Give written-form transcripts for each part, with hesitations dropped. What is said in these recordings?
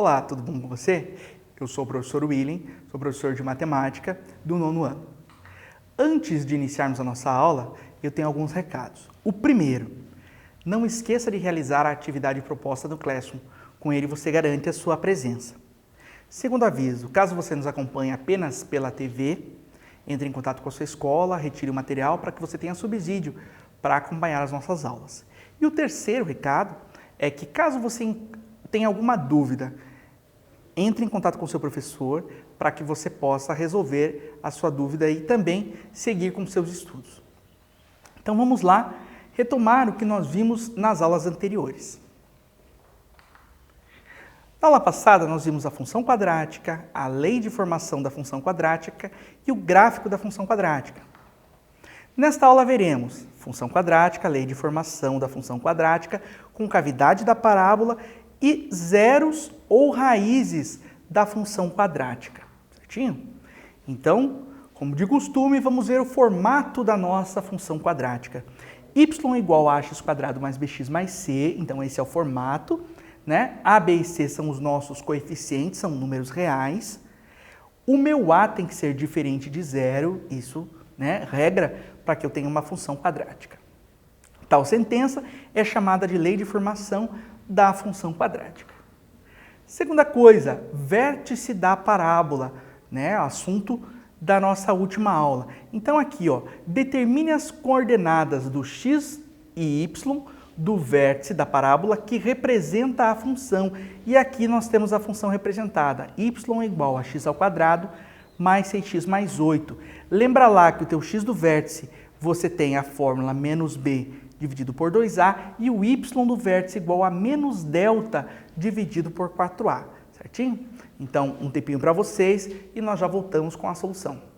Olá, tudo bom com você? Eu sou o professor William, sou professor de matemática do 9º ano. Antes de iniciarmos a nossa aula, eu tenho alguns recados. O primeiro, não esqueça de realizar a atividade proposta no Classroom. Com ele você garante a sua presença. Segundo aviso, caso você nos acompanhe apenas pela TV, entre em contato com a sua escola, retire o material para que você tenha subsídio para acompanhar as nossas aulas. E o terceiro recado é que caso você tenha alguma dúvida, entre em contato com o seu professor para que você possa resolver a sua dúvida e também seguir com seus estudos. Então vamos lá retomar o que nós vimos nas aulas anteriores. Na aula passada nós vimos a função quadrática, a lei de formação da função quadrática e o gráfico da função quadrática. Nesta aula veremos função quadrática, lei de formação da função quadrática, com cavidade da parábola e zeros ou raízes da função quadrática, certinho? Então, como de costume, vamos ver o formato da nossa função quadrática. Y igual a ax quadrado mais bx mais c, então esse é o formato, né? A, b e c são os nossos coeficientes, são números reais. O meu a tem que ser diferente de zero, isso, né, regra para que eu tenha uma função quadrática. Tal sentença é chamada de lei de formação da função quadrática. Segunda coisa, vértice da parábola, né, assunto da nossa última aula. Então aqui, ó, determine as coordenadas do x e y do vértice da parábola que representa a função. E aqui nós temos a função representada, y igual a x ao quadrado mais 6x mais 8. Lembra lá que o teu x do vértice, você tem a fórmula menos b dividido por 2a e o y do vértice igual a menos delta dividido por 4a, certinho? Então, um tempinho para vocês e nós já voltamos com a solução.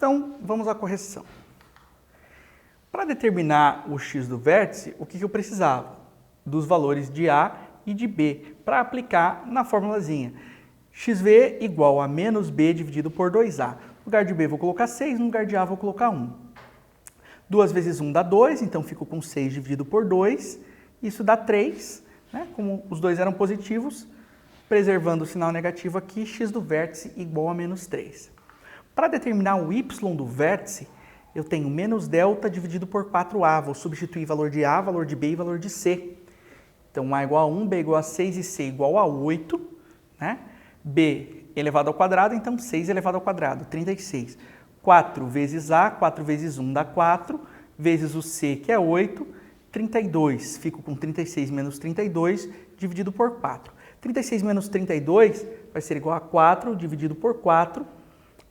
Então, vamos à correção. Para determinar o x do vértice, o que eu precisava? Dos valores de A e de B, para aplicar na formulazinha. xv igual a menos B dividido por 2A. No lugar de B vou colocar 6, no lugar de A vou colocar 1. 2 vezes 1 dá 2, então fico com 6 dividido por 2. Isso dá 3, né? Como os dois eram positivos, preservando o sinal negativo aqui, x do vértice igual a menos 3. Para determinar o y do vértice, eu tenho menos delta dividido por 4a. Vou substituir valor de a, valor de b e valor de c. Então, a igual a 1, b igual a 6 e c igual a 8. Né? b elevado ao quadrado, então 6 elevado ao quadrado, 36. 4 vezes a, 4 vezes 1 dá 4, vezes o c, que é 8, 32. Fico com 36 menos 32 dividido por 4. 36 menos 32 vai ser igual a 4 dividido por 4.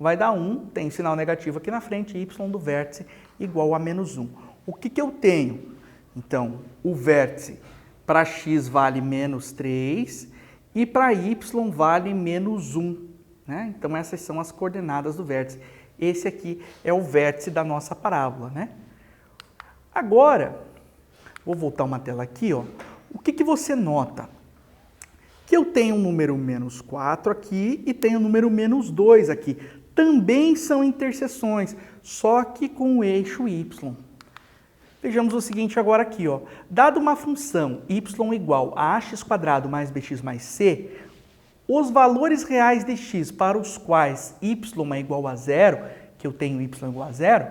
Vai dar 1, tem o sinal negativo aqui na frente, y do vértice igual a menos 1. O que eu tenho? Então, o vértice para x vale menos 3 e para y vale menos 1. Né? Então, essas são as coordenadas do vértice. Esse aqui é o vértice da nossa parábola. Né? Agora, vou voltar uma tela aqui. Ó. O que você nota? Que eu tenho o número menos 4 aqui e tenho o número menos 2 aqui. Também são interseções, só que com o eixo y. Vejamos o seguinte agora aqui, ó. Dado uma função y igual a ax² mais bx mais c, os valores reais de x para os quais y é igual a 0, que eu tenho y igual a 0,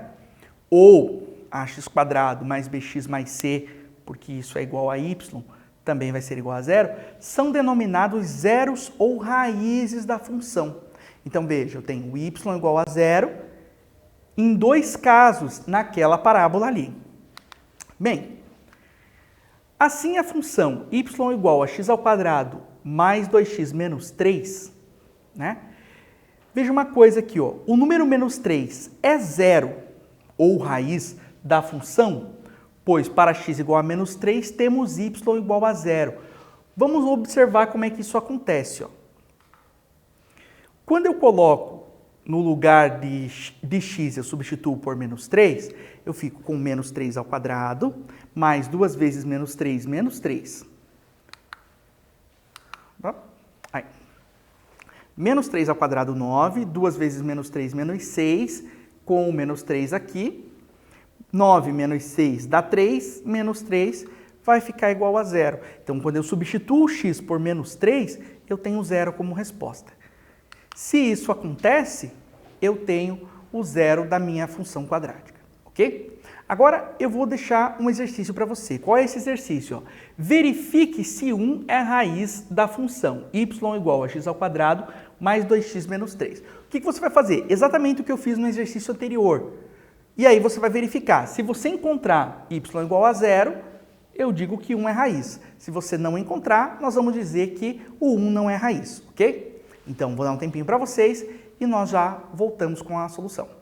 ou ax² mais bx mais c, porque isso é igual a y, também vai ser igual a 0, são denominados zeros ou raízes da função. Então, veja, eu tenho y igual a 0 em dois casos naquela parábola ali. Bem, assim a função y igual a x² mais 2x menos 3, né? Veja uma coisa aqui, ó. O número menos 3 é zero ou raiz da função, pois para x igual a menos 3 temos y igual a 0. Vamos observar como é que isso acontece, ó. Quando eu coloco no lugar de x, eu substituo por menos 3, eu fico com menos 3 ao quadrado, mais 2 vezes menos 3, menos 3. Aí. Menos 3 ao quadrado, 9, 2 vezes menos 3, menos 6, com o menos 3 aqui. 9 menos 6 dá 3, menos 3 vai ficar igual a 0. Então, quando eu substituo o x por menos 3, eu tenho 0 como resposta. Se isso acontece, eu tenho o zero da minha função quadrática, ok? Agora, eu vou deixar um exercício para você. Qual é esse exercício? Ó? Verifique se 1 é raiz da função y igual a x² mais 2x menos 3. O que você vai fazer? Exatamente o que eu fiz no exercício anterior. E aí você vai verificar. Se você encontrar y igual a 0, eu digo que 1 é raiz. Se você não encontrar, nós vamos dizer que o 1 não é raiz, ok? Então, vou dar um tempinho para vocês e nós já voltamos com a solução.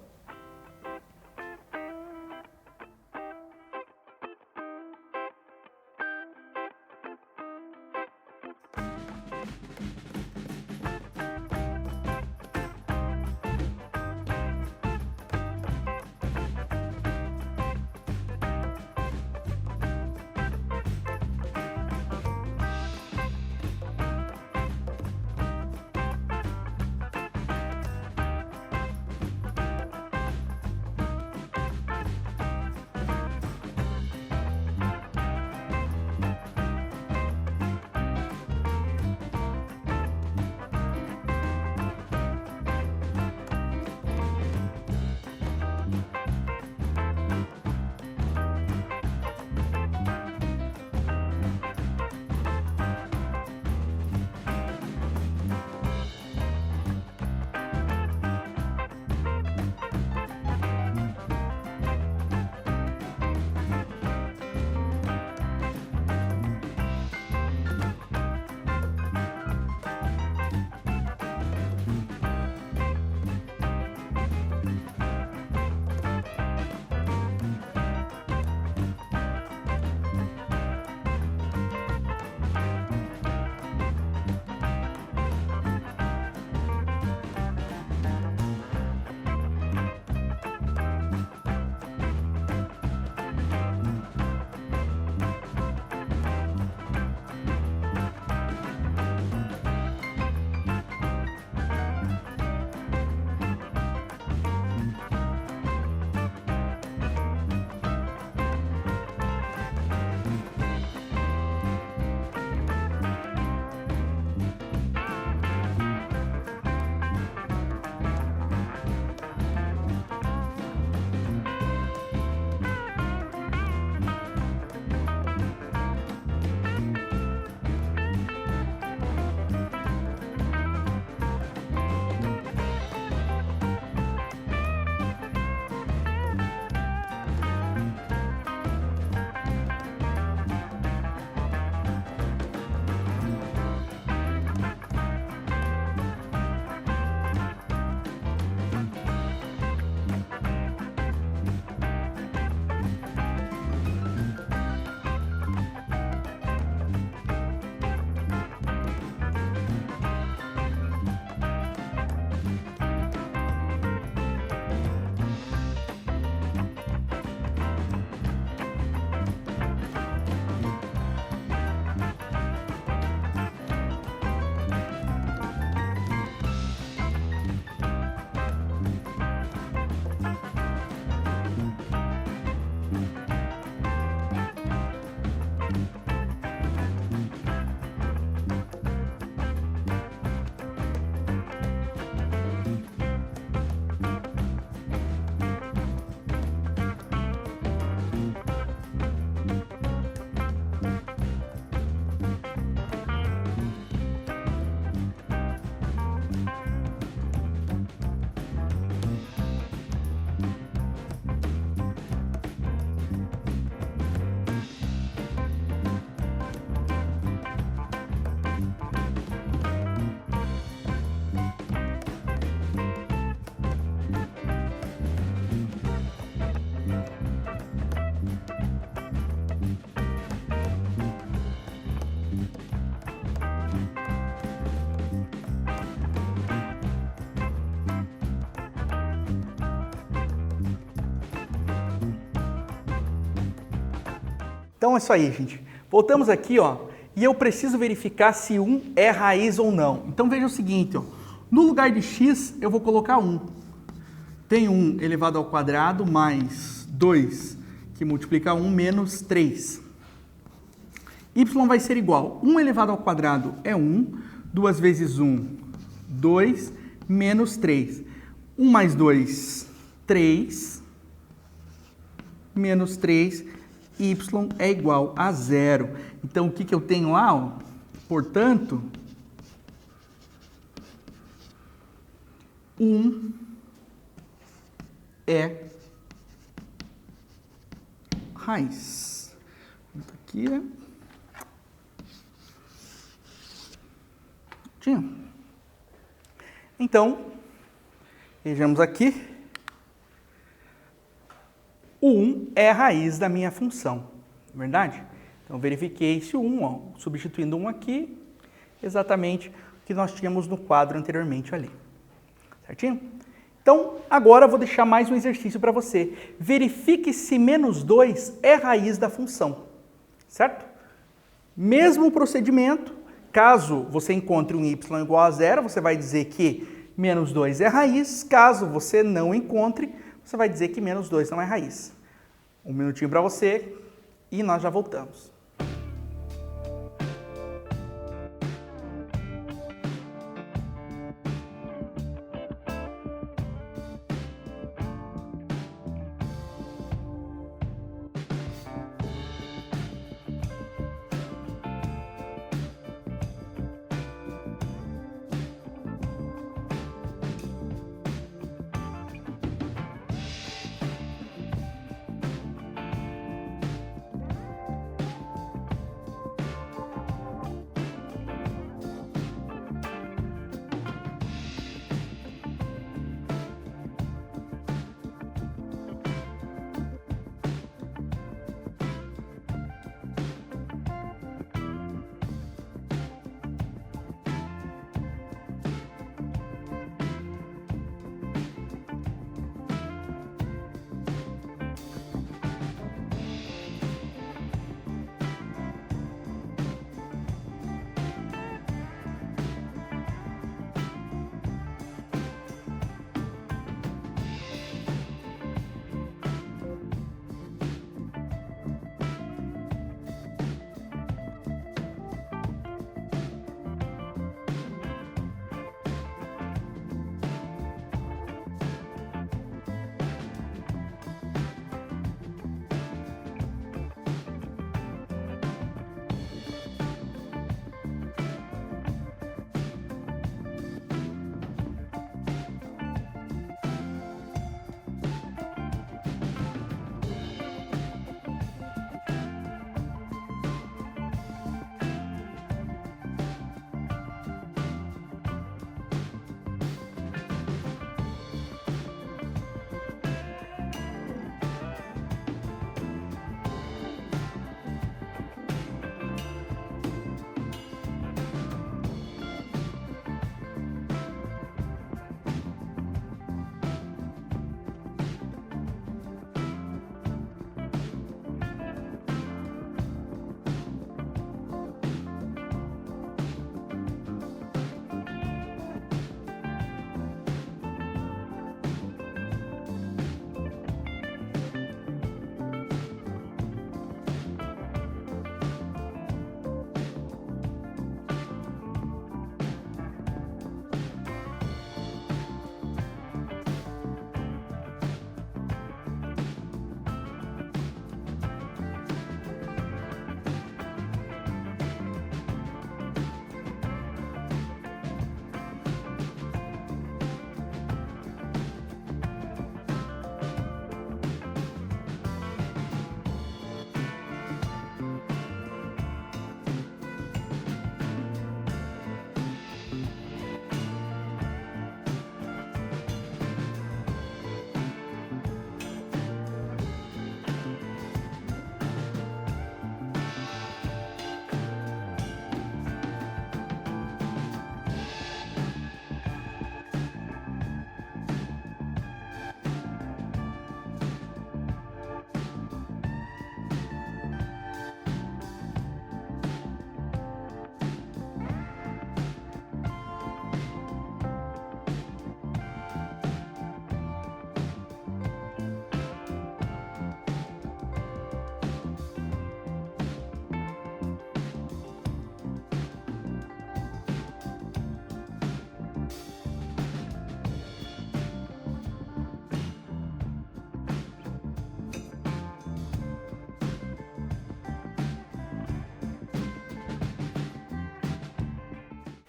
Então é isso aí, gente. Voltamos aqui, ó, e eu preciso verificar se 1 é raiz ou não. Então veja o seguinte, ó, no lugar de x eu vou colocar 1. Tem 1 elevado ao quadrado mais 2, que multiplica 1, menos 3. Y vai ser igual, 1 elevado ao quadrado é 1, 2 vezes 1, 2, menos 3. 1 mais 2, 3, menos 3, y é igual a 0. Então, o que eu tenho lá? Ó? Portanto, 1 é raiz. Aqui é... Então, vejamos aqui. O 1 é a raiz da minha função, verdade? Então, verifiquei esse 1, ó, substituindo 1 aqui, exatamente o que nós tínhamos no quadro anteriormente ali. Certinho? Então, agora eu vou deixar mais um exercício para você. Verifique se menos 2 é raiz da função, certo? Mesmo procedimento, caso você encontre um y igual a 0, você vai dizer que menos 2 é raiz. Caso você não encontre, você vai dizer que menos 2 não é raiz. Um minutinho para você e nós já voltamos.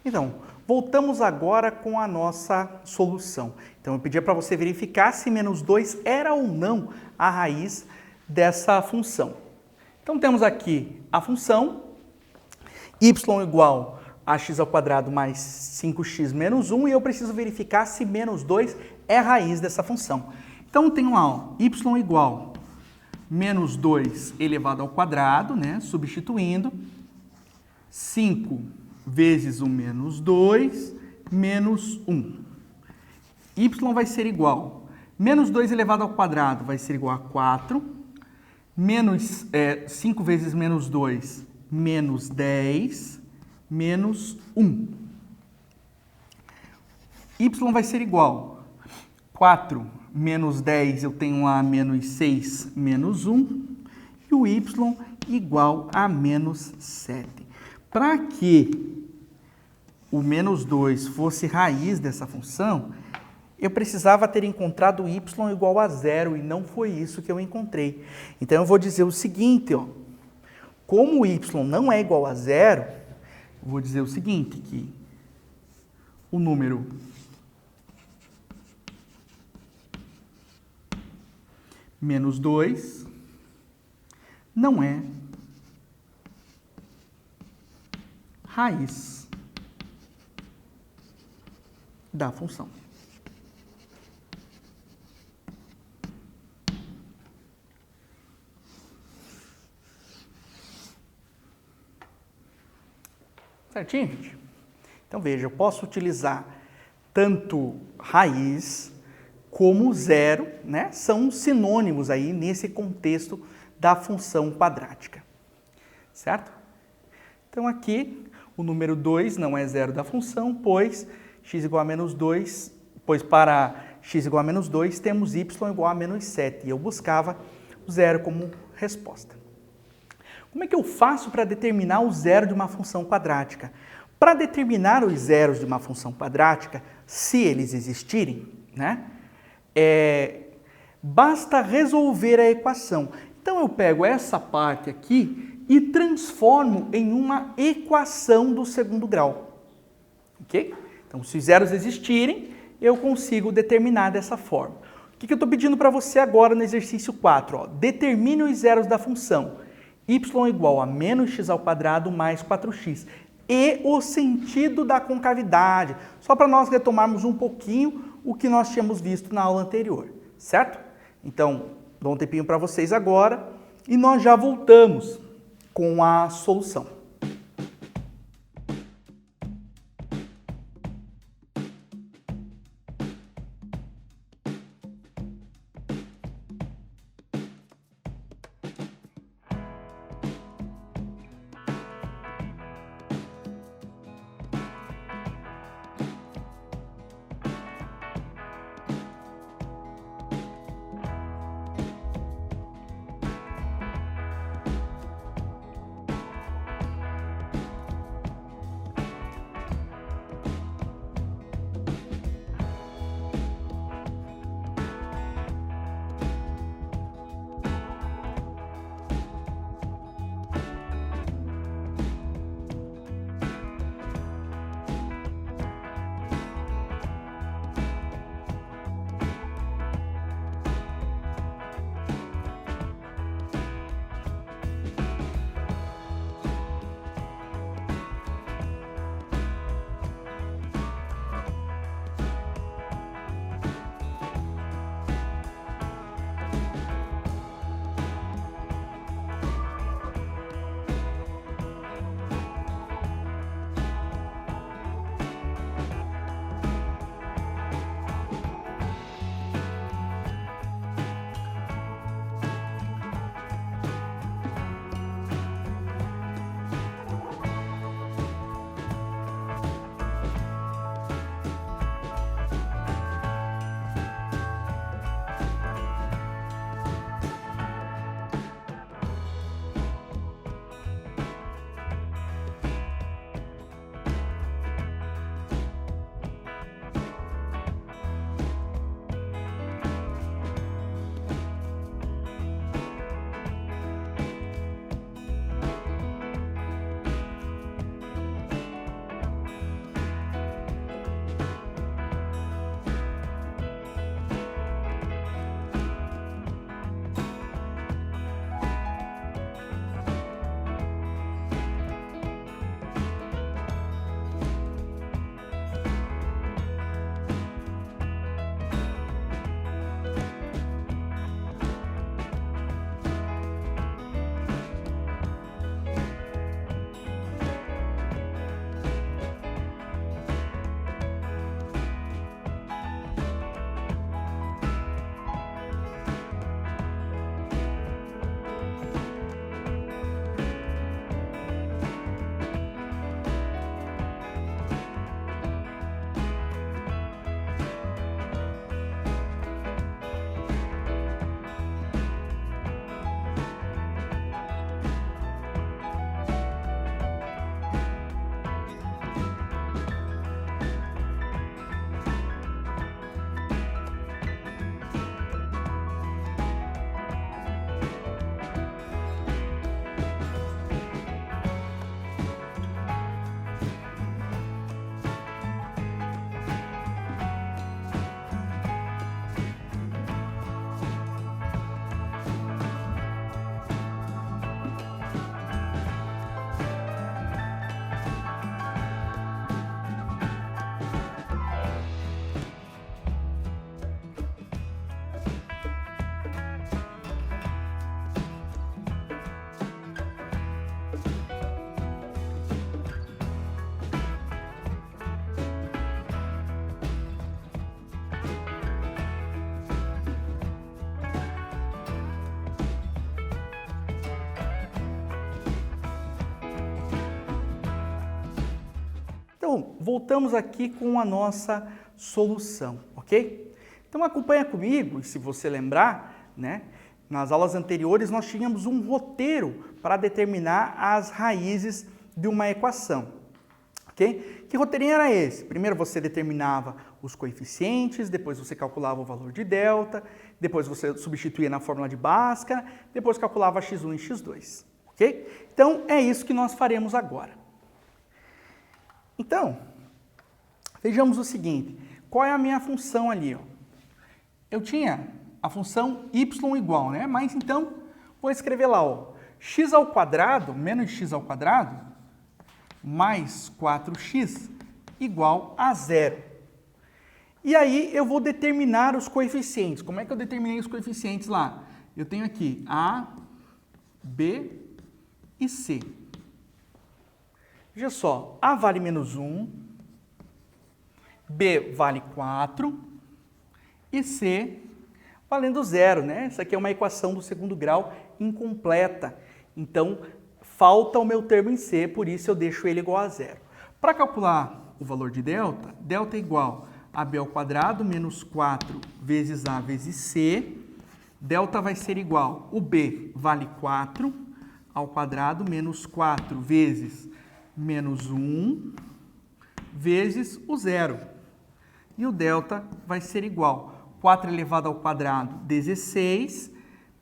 Então, voltamos agora com a nossa solução. Então, eu pedia para você verificar se menos 2 era ou não a raiz dessa função. Então, temos aqui a função y igual a x² mais 5x menos 1 e eu preciso verificar se menos 2 é a raiz dessa função. Então, eu tenho lá, ó, y igual menos 2 elevado ao quadrado, né, substituindo, 5 vezes o menos 2, menos 1. Y vai ser igual, menos 2 elevado ao quadrado vai ser igual a 4, 5 vezes menos 2, menos 10, menos 1. Y vai ser igual, 4 menos 10, eu tenho lá menos 6, menos 1, e o y igual a menos 7. Para que o menos 2 fosse raiz dessa função, eu precisava ter encontrado y igual a 0, e não foi isso que eu encontrei. Então, eu vou dizer o seguinte, ó, como o y não é igual a 0, eu vou dizer o seguinte, que o número menos 2 não é raiz da função. Certinho, gente? Então, veja, eu posso utilizar tanto raiz como zero, né? São sinônimos aí nesse contexto da função quadrática, certo? Então, aqui, o número 2 não é zero da função, pois x igual a menos 2, pois para x igual a menos 2, temos y igual a menos 7, e eu buscava o zero como resposta. Como é que eu faço para determinar o zero de uma função quadrática? Para determinar os zeros de uma função quadrática, se eles existirem, né, basta resolver a equação. Então, eu pego essa parte aqui e transformo em uma equação do segundo grau. Ok? Então, se os zeros existirem, eu consigo determinar dessa forma. O que eu estou pedindo para você agora no exercício 4? Ó, determine os zeros da função y igual a menos x² mais 4x. E o sentido da concavidade, só para nós retomarmos um pouquinho o que nós tínhamos visto na aula anterior, certo? Então, dou um tempinho para vocês agora e nós já voltamos com a solução. Bom, voltamos aqui com a nossa solução, ok? Então acompanha comigo, e se você lembrar, né, nas aulas anteriores nós tínhamos um roteiro para determinar as raízes de uma equação, ok? Que roteirinho era esse? Primeiro você determinava os coeficientes, depois você calculava o valor de delta, depois você substituía na fórmula de Bhaskara, depois calculava x1 e x2, ok? Então é isso que nós faremos agora. Então, vejamos o seguinte, qual é a minha função ali, ó? Eu tinha a função y igual, né? Mas então, vou escrever lá, ó, x ao quadrado menos x ao quadrado mais 4x igual a zero. E aí eu vou determinar os coeficientes. Como é que eu determinei os coeficientes lá? Eu tenho aqui A, B e C. Veja só, A vale menos 1, B vale 4 e C valendo zero, né? Essa aqui é uma equação do segundo grau incompleta. Então, falta o meu termo em C, por isso eu deixo ele igual a zero. Para calcular o valor de delta, delta é igual a B ao quadrado menos 4 vezes A vezes C. Delta vai ser igual, o B vale 4 ao quadrado menos 4 vezes menos 1 vezes o zero. E o delta vai ser igual 4 elevado ao quadrado, 16,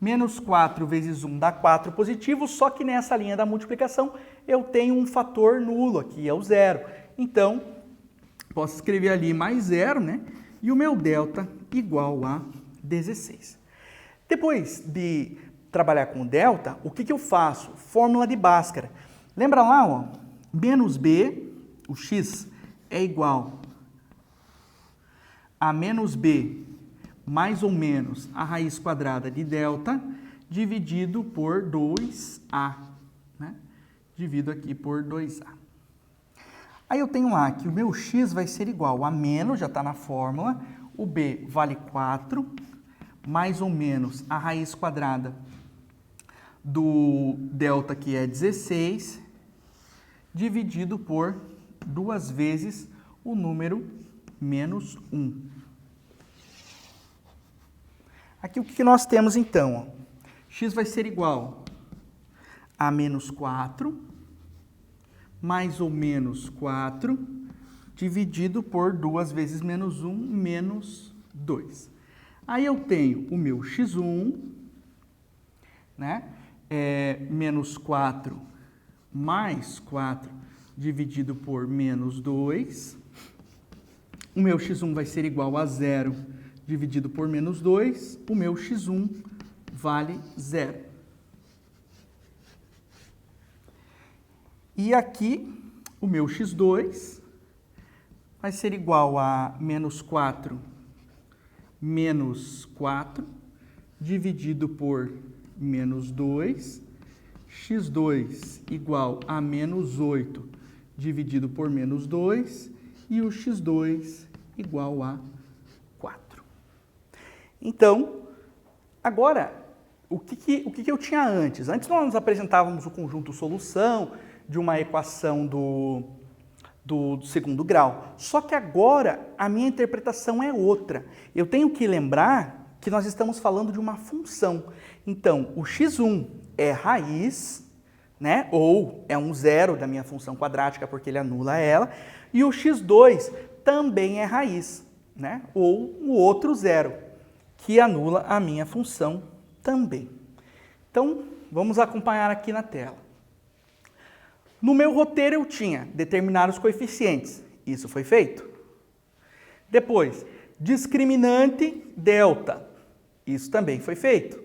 menos 4 vezes 1 dá 4 positivo, só que nessa linha da multiplicação eu tenho um fator nulo aqui, é o zero. Então, posso escrever ali mais zero, né? E o meu delta igual a 16. Depois de trabalhar com o delta, o que eu faço? Fórmula de Bhaskara. Lembra lá, ó? Menos b, o x é igual a menos b mais ou menos a raiz quadrada de delta dividido por 2a, né? Divido aqui por 2a. Aí eu tenho lá que o meu x vai ser igual a menos, já está na fórmula, o b vale 4, mais ou menos a raiz quadrada do delta, que é 16, dividido por 2 vezes o número menos 1. Aqui o que nós temos então? Ó? X vai ser igual a menos 4, mais ou menos 4, dividido por 2 vezes menos 1, menos 2. Aí eu tenho o meu x1, né? Menos 4 mais 4 dividido por menos 2. O meu x1 vai ser igual a 0 dividido por menos 2. O meu x1 vale 0. E aqui, o meu x2 vai ser igual a menos 4 menos 4 dividido por menos 2. x2 igual a menos 8 dividido por menos 2. E o x2 igual a 4. Então, agora, o que eu tinha antes? Antes nós apresentávamos o conjunto solução de uma equação do segundo grau. Só que agora a minha interpretação é outra. Eu tenho que lembrar que nós estamos falando de uma função. Então, o x1 é raiz, né? Ou é um zero da minha função quadrática, porque ele anula ela. E o x2 também é raiz, né? Ou o outro zero, que anula a minha função também. Então, vamos acompanhar aqui na tela. No meu roteiro eu tinha determinar os coeficientes. Isso foi feito. Depois, discriminante delta. Isso também foi feito.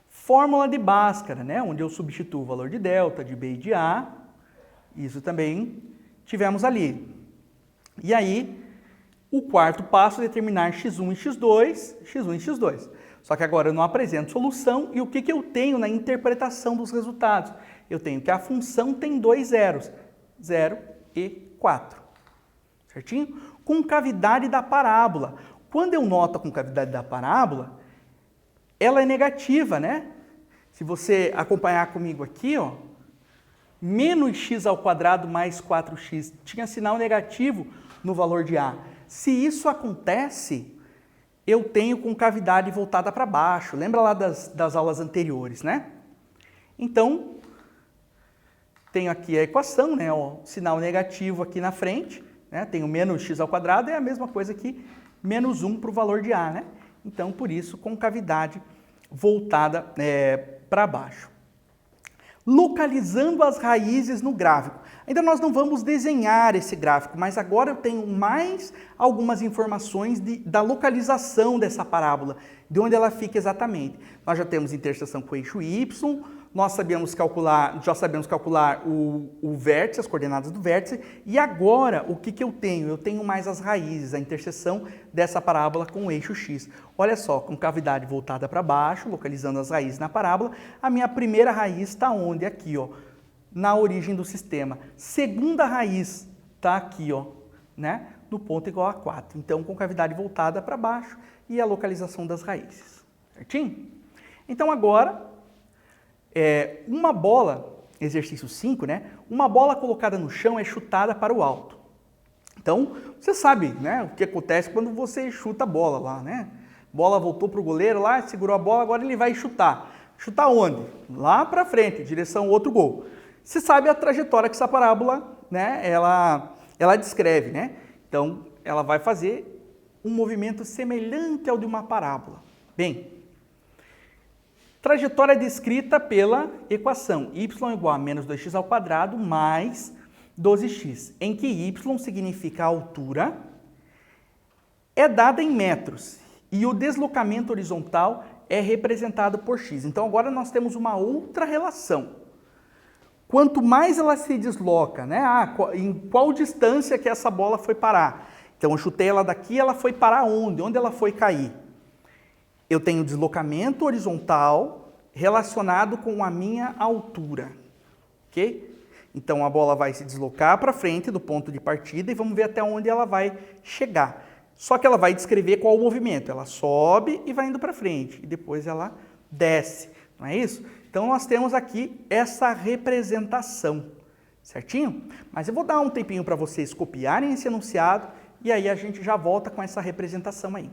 Fórmula de Bhaskara, né? Onde eu substituo o valor de delta, de b e de a. Isso também tivemos ali. E aí, o quarto passo é determinar x1 e x2, x1 e x2. Só que agora eu não apresento solução e o que eu tenho na interpretação dos resultados? Eu tenho que a função tem dois zeros, 0 e 4, certinho? Com cavidade da parábola. Quando eu noto a concavidade da parábola, ela é negativa, né? Se você acompanhar comigo aqui, ó, menos x ao quadrado mais 4x. Tinha sinal negativo no valor de A. Se isso acontece, eu tenho concavidade voltada para baixo. Lembra lá das aulas anteriores, né? Então, tenho aqui a equação, né? O sinal negativo aqui na frente, né? Tenho menos x ao quadrado, é a mesma coisa que menos 1 para o valor de A, né? Então, por isso, concavidade voltada para baixo. Localizando as raízes no gráfico. Ainda nós não vamos desenhar esse gráfico, mas agora eu tenho mais algumas informações da localização dessa parábola, de onde ela fica exatamente. Nós já temos interseção com o eixo Y, nós já sabemos calcular o vértice, as coordenadas do vértice, e agora o que eu tenho? Eu tenho mais as raízes, a interseção dessa parábola com o eixo X. Olha só, com cavidade voltada para baixo, localizando as raízes na parábola, a minha primeira raiz está onde? Aqui, ó, na origem do sistema. Segunda raiz está aqui, ó, né, no ponto igual a 4. Então, com cavidade voltada para baixo e a localização das raízes. Certinho? Então, agora, uma bola, exercício 5, né? Uma bola colocada no chão é chutada para o alto. Então, você sabe, né, o que acontece quando você chuta a bola lá, né? Bola voltou para o goleiro lá, segurou a bola, agora ele vai chutar. Chutar onde? Lá para frente, direção outro gol. Você sabe a trajetória que essa parábola, né, ela descreve, né? Então, ela vai fazer um movimento semelhante ao de uma parábola. Bem, trajetória descrita pela equação y igual a menos 2x ao quadrado mais 12x, em que y significa a altura, é dada em metros e o deslocamento horizontal é representado por x. Então agora nós temos uma outra relação. Quanto mais ela se desloca, né? Em qual distância que essa bola foi parar? Então eu chutei ela daqui, ela foi parar onde? Onde ela foi cair? Eu tenho deslocamento horizontal relacionado com a minha altura, ok? Então a bola vai se deslocar para frente do ponto de partida e vamos ver até onde ela vai chegar. Só que ela vai descrever qual o movimento. Ela sobe e vai indo para frente e depois ela desce, não é isso? Então nós temos aqui essa representação, certinho? Mas eu vou dar um tempinho para vocês copiarem esse enunciado e aí a gente já volta com essa representação aí.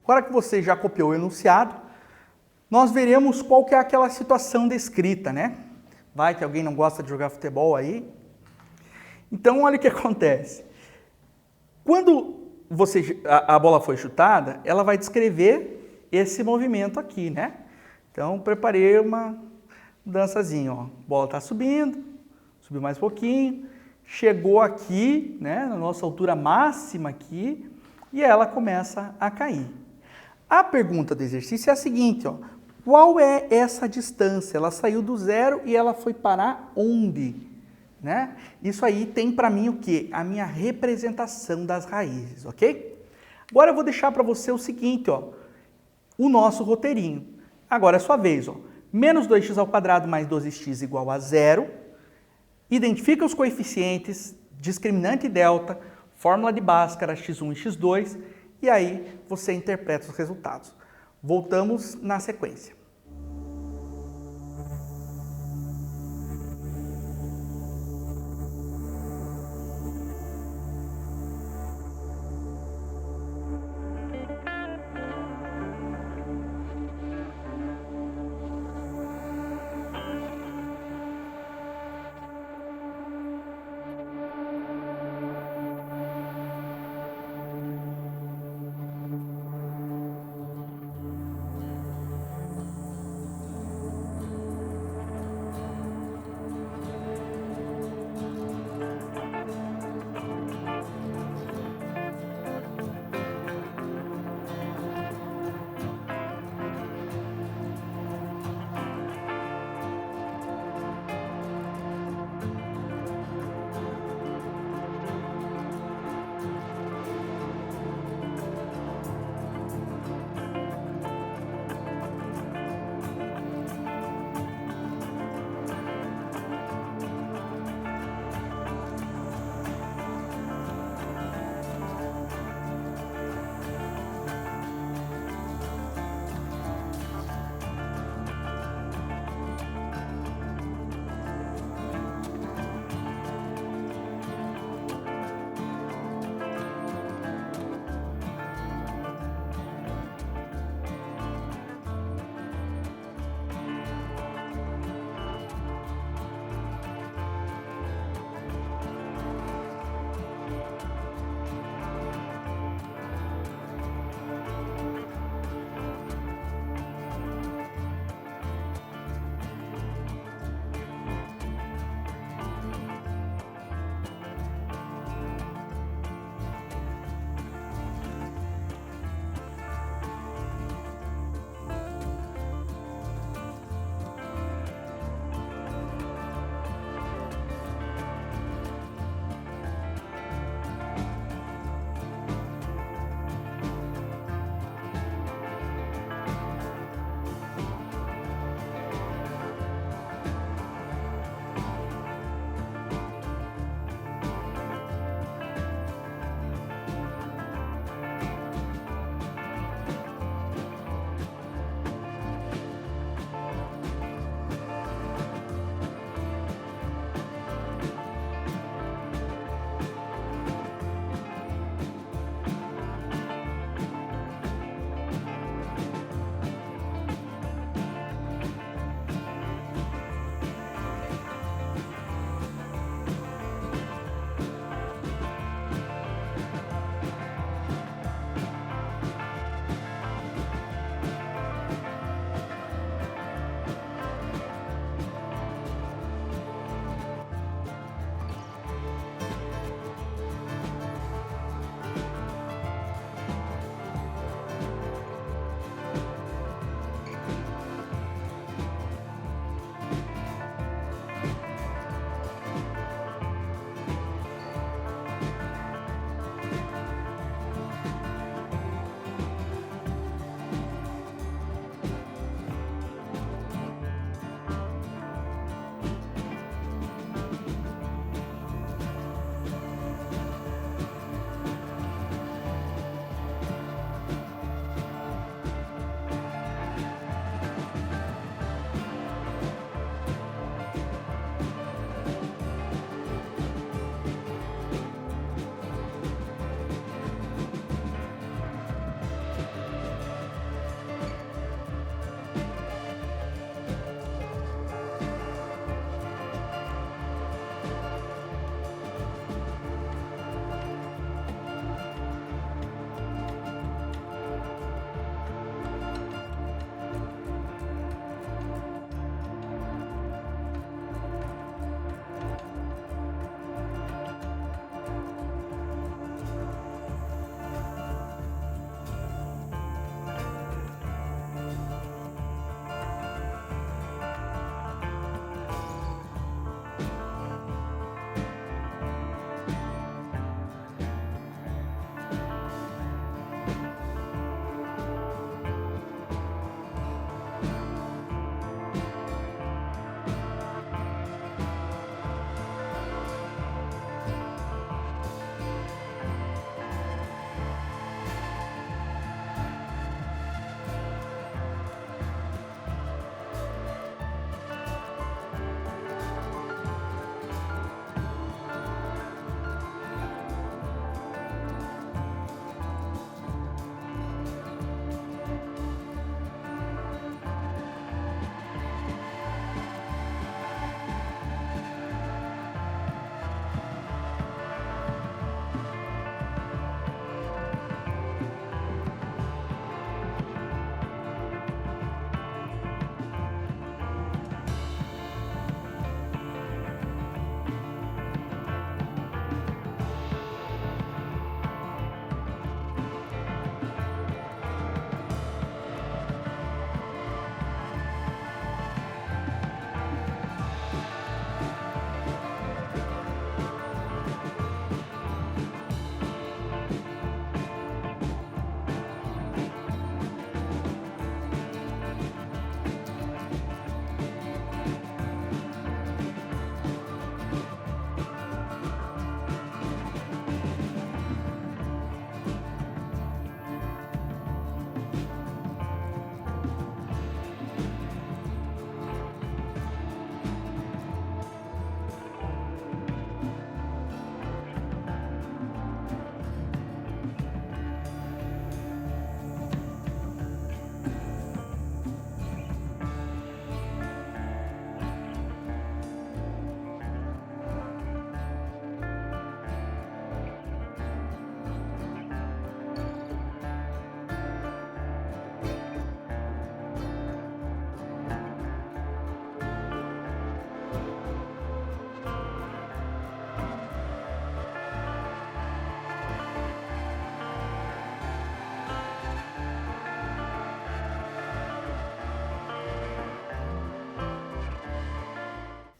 Agora que você já copiou o enunciado, nós veremos qual que é aquela situação descrita, né? Vai que alguém não gosta de jogar futebol aí. Então, olha o que acontece. Quando a bola foi chutada, ela vai descrever esse movimento aqui, né? Então, preparei uma dançazinha, ó. A bola está subindo, subiu mais um pouquinho, chegou aqui, né, na nossa altura máxima aqui, e ela começa a cair. A pergunta do exercício é a seguinte, ó. Qual é essa distância? Ela saiu do zero e ela foi parar onde? Né? Isso aí tem para mim o quê? A minha representação das raízes, ok? Agora eu vou deixar para você o seguinte, ó, o nosso roteirinho. Agora é a sua vez, ó. Menos 2x ao quadrado mais 12x igual a zero. Identifica os coeficientes, discriminante e delta, fórmula de Bhaskara, x1 e x2, e aí você interpreta os resultados. Voltamos na sequência.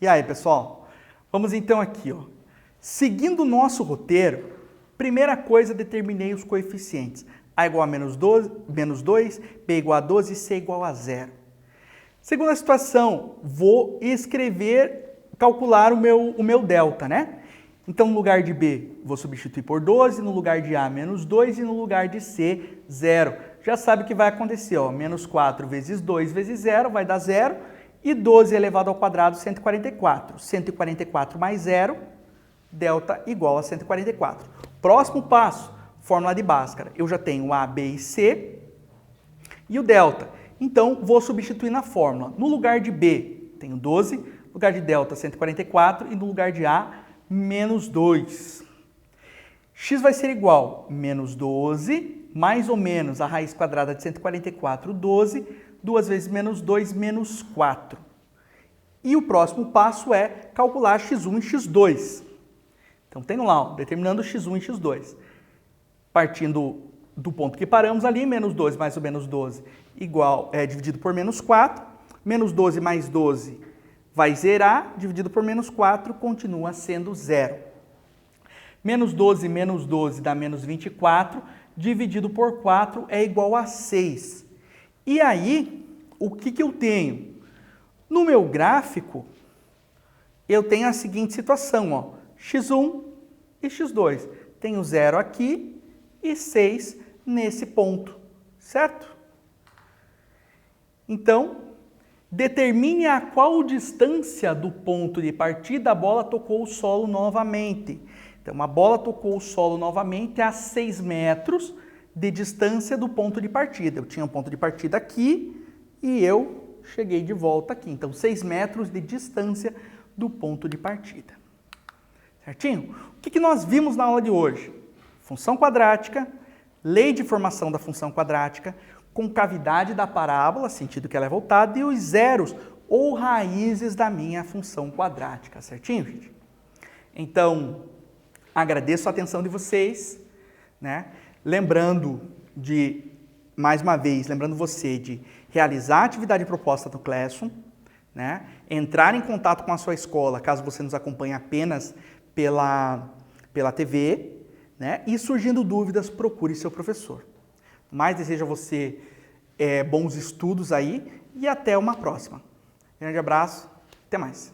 E aí, pessoal? Vamos então aqui, ó. Seguindo o nosso roteiro, primeira coisa, determinei os coeficientes. A igual a menos 2, B igual a 12 e C igual a 0. Segunda situação, vou calcular o meu delta, né? Então, no lugar de B, vou substituir por 12, no lugar de A, menos 2 e no lugar de C, 0. Já sabe o que vai acontecer, ó. Menos 4 vezes 2 vezes 0 vai dar 0. E 12 elevado ao quadrado, 144. 144 mais 0, delta igual a 144. Próximo passo, fórmula de Bhaskara. Eu já tenho A, B e C e o delta. Então, vou substituir na fórmula. No lugar de B, tenho 12. No lugar de delta, 144. E no lugar de A, menos 2. X vai ser igual a menos 12, mais ou menos a raiz quadrada de 144, 12. 2 vezes menos 2, menos 4. E o próximo passo é calcular x1 e x2. Então, tenho lá, ó, determinando x1 e x2. Partindo do ponto que paramos ali, menos 12 mais ou menos 12 dividido por menos 4. Menos 12 mais 12 vai zerar, dividido por menos 4, continua sendo 0. Menos 12 dá menos 24, dividido por 4 é igual a 6. E aí, o que eu tenho? No meu gráfico, eu tenho a seguinte situação, ó, x1 e x2. Tenho 0 aqui e 6 nesse ponto, certo? Então, determine a qual distância do ponto de partida a bola tocou o solo novamente. Então, a bola tocou o solo novamente a 6 metros de distância do ponto de partida. Eu tinha um ponto de partida aqui e eu cheguei de volta aqui. Então, 6 metros de distância do ponto de partida. Certinho? O que nós vimos na aula de hoje? Função quadrática, lei de formação da função quadrática, concavidade da parábola, sentido que ela é voltada, e os zeros ou raízes da minha função quadrática. Certinho, gente? Então, agradeço a atenção de vocês, né? Mais uma vez, lembrando você de realizar a atividade proposta no Classroom, né? Entrar em contato com a sua escola, caso você nos acompanhe apenas pela TV, né? E surgindo dúvidas, procure seu professor. Mais desejo a você bons estudos aí e até uma próxima. Grande abraço, até mais.